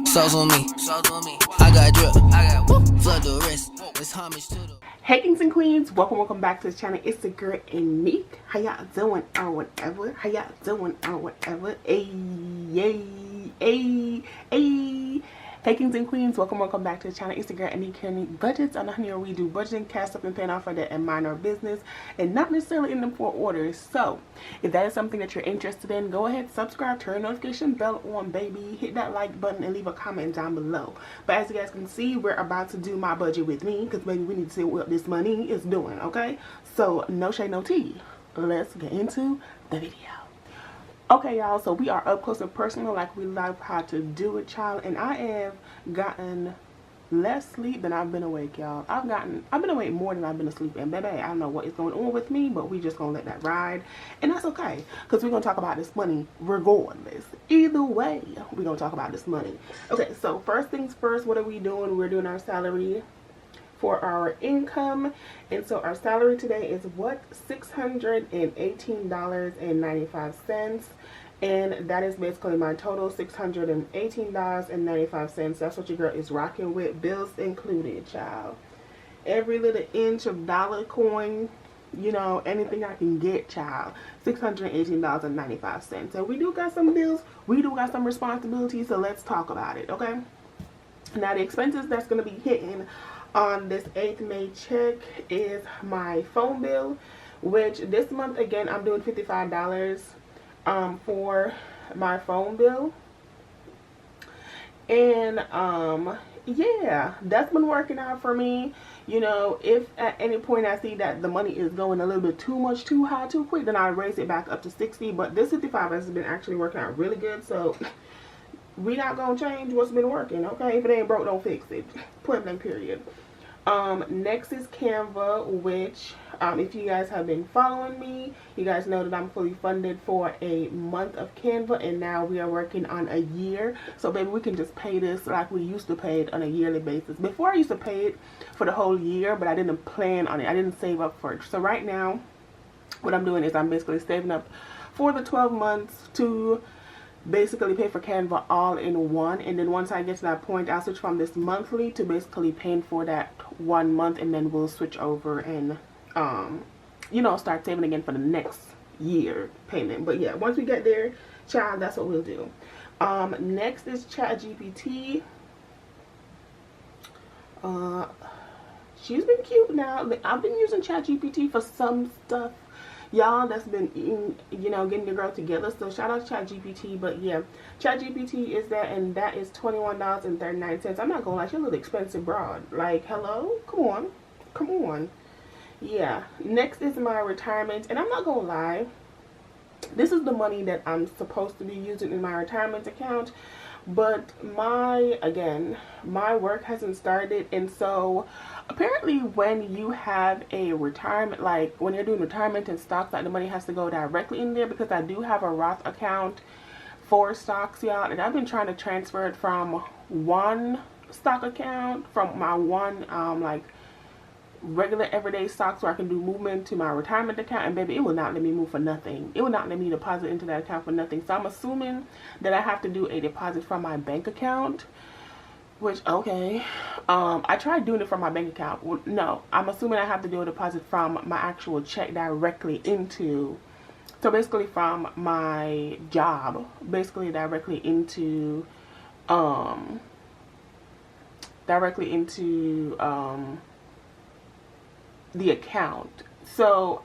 Sauce on me. I got drip. Flood the rest. It's homage to the. Hey kings and queens, welcome back to the channel. It's the girl and Nick. How y'all doing or whatever? Hey. Hey kings and queens, welcome back to the channel. It's the girl and Nick here. Budgets on the honey where we do budgeting, cash up and paying off for that and mind our business, and not necessarily in them 4 orders. So if that is something that you're interested in, go ahead, subscribe, turn notification bell on, baby, hit that like button and leave a comment down below. But as you guys can see, we're about to do my budget with me, because maybe we need to see what this money is doing. Okay, so no shade, no tea. Let's get into the video. Okay, y'all, so we are up close and personal like we love how to do it, child. And I have gotten less sleep than I've been awake, y'all. I've been awake more than I've been asleep. And baby, I don't know what is going on with me, but we just gonna let that ride. And that's okay, because we're gonna talk about this money regardless. Either way, we're gonna talk about this money. Okay, so first things first, what are we doing? We're doing our salary for our income. And so our salary today is what? $618.95. And that is basically my total, $618.95. That's what your girl is rocking with, bills included, child. Every little inch of dollar coin, you know, anything I can get, child. $618.95. And we do got some bills, we do got some responsibilities, so let's talk about it, okay? Now the expenses that's going to be hitting on this 8th May check is my phone bill, which this month again I'm doing $55 for my phone bill. And yeah, that's been working out for me. You know, if at any point I see that the money is going a little bit too much, too high, too quick, then I raise it back up to 60. But this 55 has been actually working out really good, so we not gonna change what's been working, okay? If it ain't broke, don't fix it. Point blank period. Next is Canva, which if you guys have been following me, you guys know that I'm fully funded for a month of Canva, and now we are working on a year. So baby, we can just pay this like we used to pay it on a yearly basis. Before I used to pay it for the whole year, but I didn't plan on it. I didn't save up for it. So right now what I'm doing is I'm basically saving up for the 12 months to basically pay for Canva all in one. And then once I get to that point, I'll switch from this monthly to basically paying for that 1 month, and then we'll switch over and you know, start saving again for the next year payment. But yeah, once we get there, child, that's what we'll do. Next is ChatGPT. She's been cute now. I've been using ChatGPT for some stuff, y'all, that's been, you know, getting your girl together. So shout out to ChatGPT. But yeah, ChatGPT is that, and that is $21.39. I'm not gonna lie, she's a little expensive broad. Like, hello, come on. Yeah, next is my retirement, and I'm not gonna lie, this is the money that I'm supposed to be using in my retirement account. But my work hasn't started, and so apparently when you have a retirement, like when you're doing retirement and stocks, like the money has to go directly in there, because I do have a Roth account for stocks, y'all, and I've been trying to transfer it from one stock account, from my one like regular everyday stocks where I can do movement, to my retirement account, and baby, it will not let me move for nothing. It will not let me deposit into that account for nothing. So I'm assuming that I have to do a deposit from my bank account, which, okay, I tried doing it from my bank account. Well, no, I'm assuming I have to do a deposit from my actual check directly into, so basically from my job, basically directly into the account. So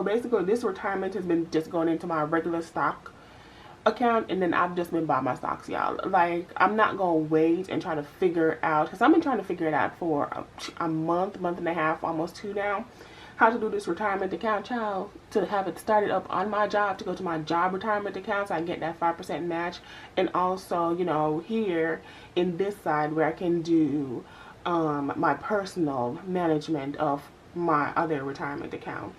basically this retirement has been just going into my regular stock account, and then I've just been buying my stocks, y'all. Like, I'm not gonna wait and try to figure it out, because I've been trying to figure it out for a month and a half, almost 2 now, how to do this retirement account, child, to have it started up on my job, to go to my job retirement account so I get that 5% match, and also, you know, here in this side where I can do my personal management of my other retirement account.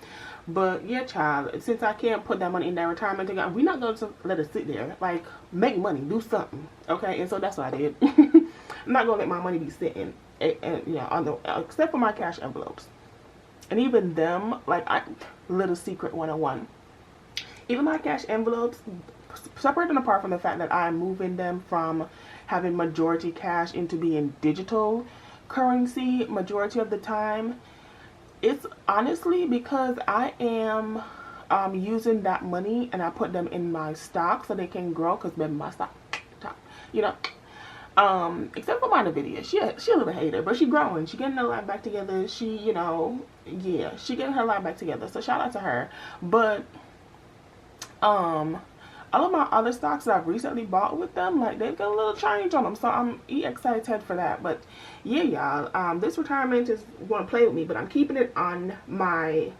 But yeah, child, since I can't put that money in that retirement account, we're not going to let it sit there. Like, make money, do something, okay? And so that's what I did. I'm not going to let my money be sitting, yeah, on the, except for my cash envelopes. And even them, like, little secret 101. Even my cash envelopes, separate and apart from the fact that I'm moving them from having majority cash into being digital currency majority of the time. It's honestly because I am using that money and I put them in my stock so they can grow, because baby, my stock, you know. Except for my Nvidia, she a little hater, but she growing. She getting her life back together. She, you know, yeah, she getting her life back together. So shout out to her. But all of my other stocks that I've recently bought with them, like, they've got a little change on them, so I'm excited for that. But yeah, y'all, this retirement is going to play with me, but I'm keeping it on my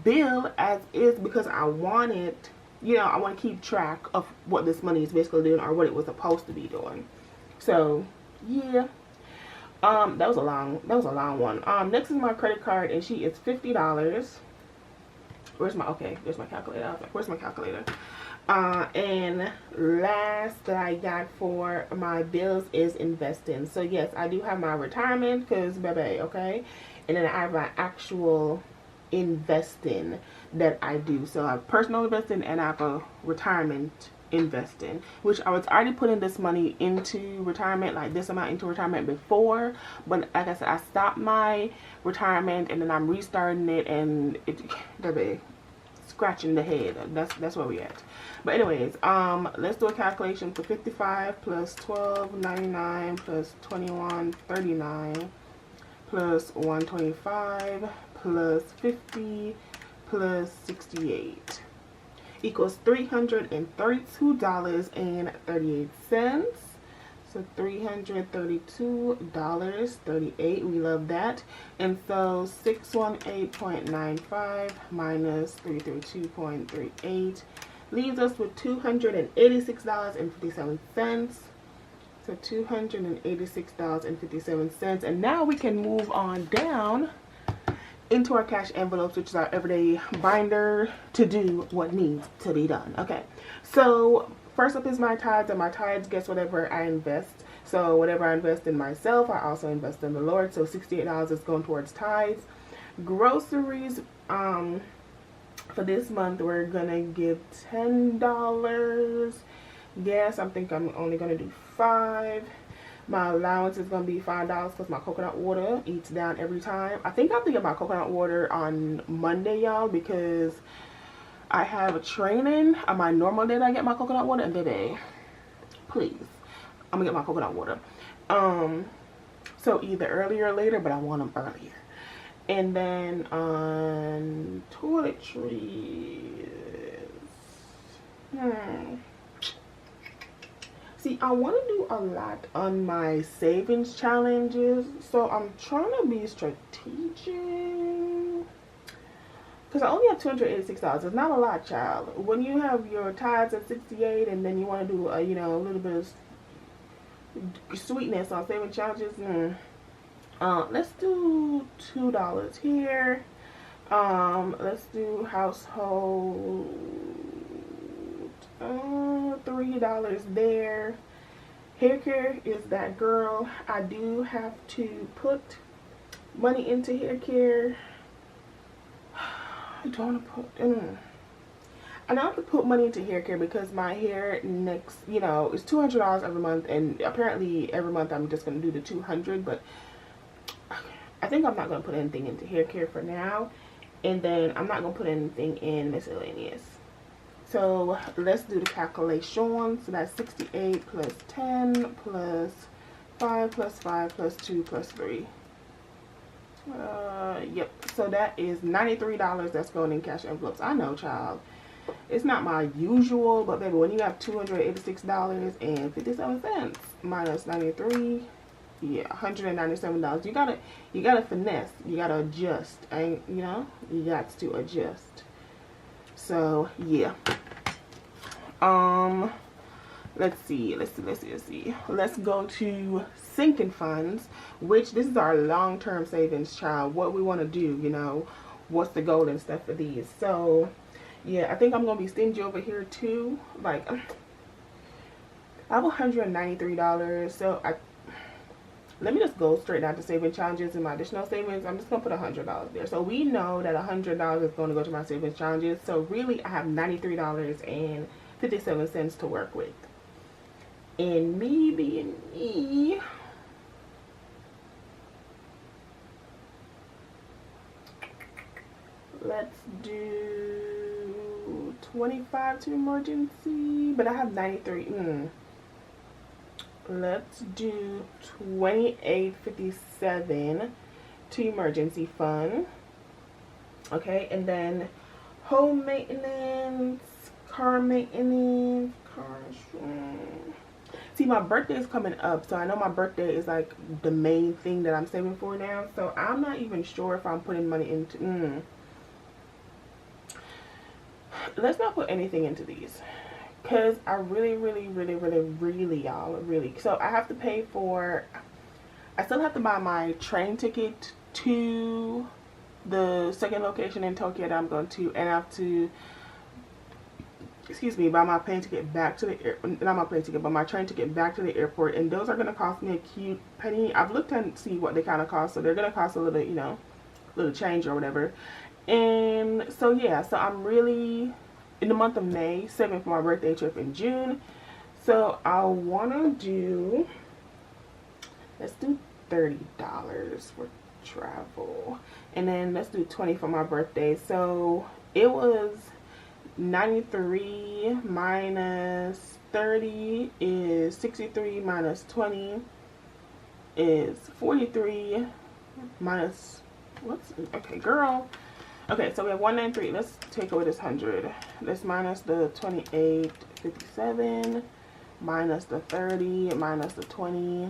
bill as is, because I want it, you know, I want to keep track of what this money is basically doing, or what it was supposed to be doing. So yeah, that was a long one. Next is my credit card, and she is $50. Where's my, okay, there's my calculator. I was like, where's my calculator? And last that I got for my bills is investing. So yes, I do have my retirement, because baby, okay, and then I have my actual investing that I do. So I have personal investing and I have a retirement investing, which I was already putting this money into retirement, like this amount into retirement before, but like I said, I stopped my retirement and then I'm restarting it, and it, baby, scratching the head. That's where we at. But anyways, let's do a calculation for 55 plus 12.99 plus 21.39 plus 125 plus 50 plus 68 equals $332.38. So $332.38. We love that. And so 618.95 minus 332.38 leaves us with $286.57. So $286.57. And now we can move on down into our cash envelopes, which is our everyday binder to do what needs to be done. Okay, so first up is my tithes, and my tithes, guess whatever I invest. So whatever I invest in myself, I also invest in the Lord. So $68 is going towards tithes. Groceries, for this month, we're gonna give $10. Gas, I think I'm only gonna do $5. My allowance is going to be $5 because my coconut water eats down every time. I think I have to get my coconut water on Monday, y'all, because I have a training on my normal day that I get my coconut water. And baby, please, I'm going to get my coconut water. So either earlier or later, but I want them earlier. And then on toiletries, see, I want to do a lot on my savings challenges, so I'm trying to be strategic, because I only have $286. It's not a lot, child. When you have your tithes at 68, and then you want to do a, you know, a little bit of sweetness on savings challenges, let's do $2 here. Let's do household. $3 there. Hair care is that girl. I do have to put money into hair care. I don't want to put I don't have to put money into hair care because my hair next, you know, is $200 every month, and apparently every month I'm just going to do the $200, but I think I'm not going to put anything into hair care for now, and then I'm not going to put anything in miscellaneous. So let's do the calculation. So that's 68 plus 10 plus 5 plus 5 plus 2 plus 3. Yep. So that is $93 that's going in cash envelopes. I know, child. It's not my usual, but baby, when you have $286.57 minus 93, yeah, $197. You gotta finesse. You gotta adjust. And you know, you got to adjust. So yeah. Let's see. Let's go to sinking funds, which this is our long-term savings, child. What we want to do, you know, what's the goal and stuff for these. So yeah, I think I'm gonna be stingy over here too. Like, I have $193. So let me just go straight down to saving challenges and my additional savings. I'm just going to put $100 there. So we know that $100 is going to go to my savings challenges. So really, I have $93.57 to work with. And me being me, let's do 25 to emergency, but I have 93. Let's do 28.57 to emergency fund. Okay, and then home maintenance, car maintenance, See, my birthday is coming up, so I know my birthday is like the main thing that I'm saving for now. So I'm not even sure if I'm putting money into. Let's not put anything into these, because I really, y'all, really. So I have to pay for. I still have to buy my train ticket to the second location in Tokyo that I'm going to, and I have to, buy my plane ticket back to the not my plane ticket, but my train ticket back to the airport, and those are going to cost me a cute penny. I've looked and see what they kind of cost, so they're going to cost a little, little change or whatever. And so yeah, so I'm really in the month of May saving for my birthday trip in June. So I want to do, let's do $30 for travel, and then let's do 20 for my birthday. So it was 93 minus 30 is 63, minus 20 is 43, minus okay girl. Okay, so we have 193. Let's take away this 100. Let's minus the 28.57, minus the 30, minus the 20.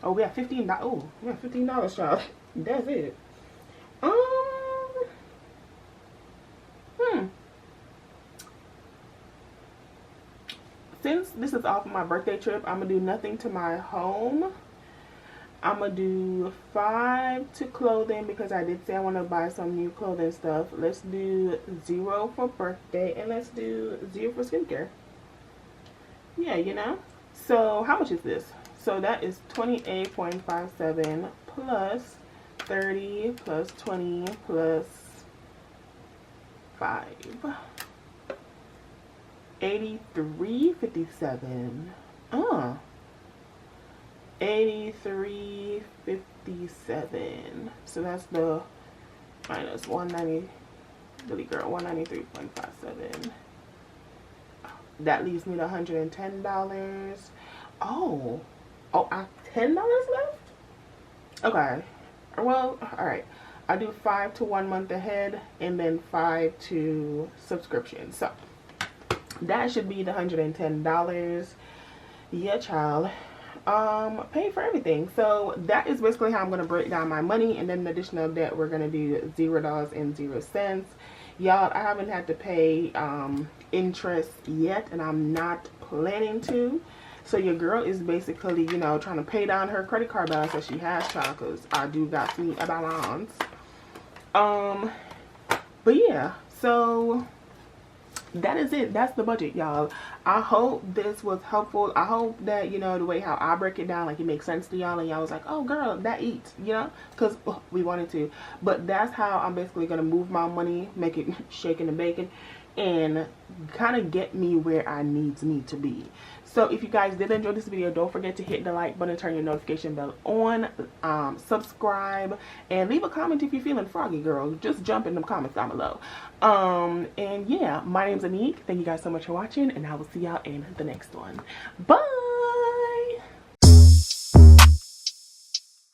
Oh, we have $15. Oh, we have $15, y'all. That's it. Since this is off of my birthday trip, I'm gonna do nothing to my home. I'm gonna do 5 to clothing, because I did say I want to buy some new clothing stuff. Let's do 0 for birthday, and let's do 0 for skincare. Yeah, So how much is this? So that is 28.57 plus 30 plus 20 plus 5. 83.57. 83.57. So that's the minus 190. Really, girl, 193.57. That leaves me the $110. Oh, I have $10 left? Okay. Well, alright. I do 5 to 1 month ahead, and then 5 to subscription. So that should be the $110. Yeah, child. Pay for everything. So that is basically how I'm going to break down my money, and then the additional debt, we're going to do $0.00. Y'all, I haven't had to pay interest yet, and I'm not planning to. So your girl is basically, trying to pay down her credit card balance that she has, child, because I do got me a balance. But yeah, so that is it. That's the budget, y'all. I hope this was helpful. I hope that, the way how I break it down, like, it makes sense to y'all, and y'all was like, oh girl, that eats, because we wanted to. But that's how I'm basically going to move my money, make it shaking and baking, and kind of get me where I need to be. So if you guys did enjoy this video, don't forget to hit the like button, turn your notification bell on, subscribe, and leave a comment if you're feeling froggy, girl. Just jump in the comments down below. And yeah, my name's Anique. Thank you guys so much for watching, and I will see y'all in the next one. Bye!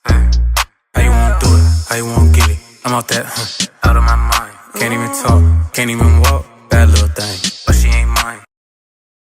How you wanna do it? How you wanna get it? I'm out that, out of my mind. Can't even talk, can't even walk. Bad little thing.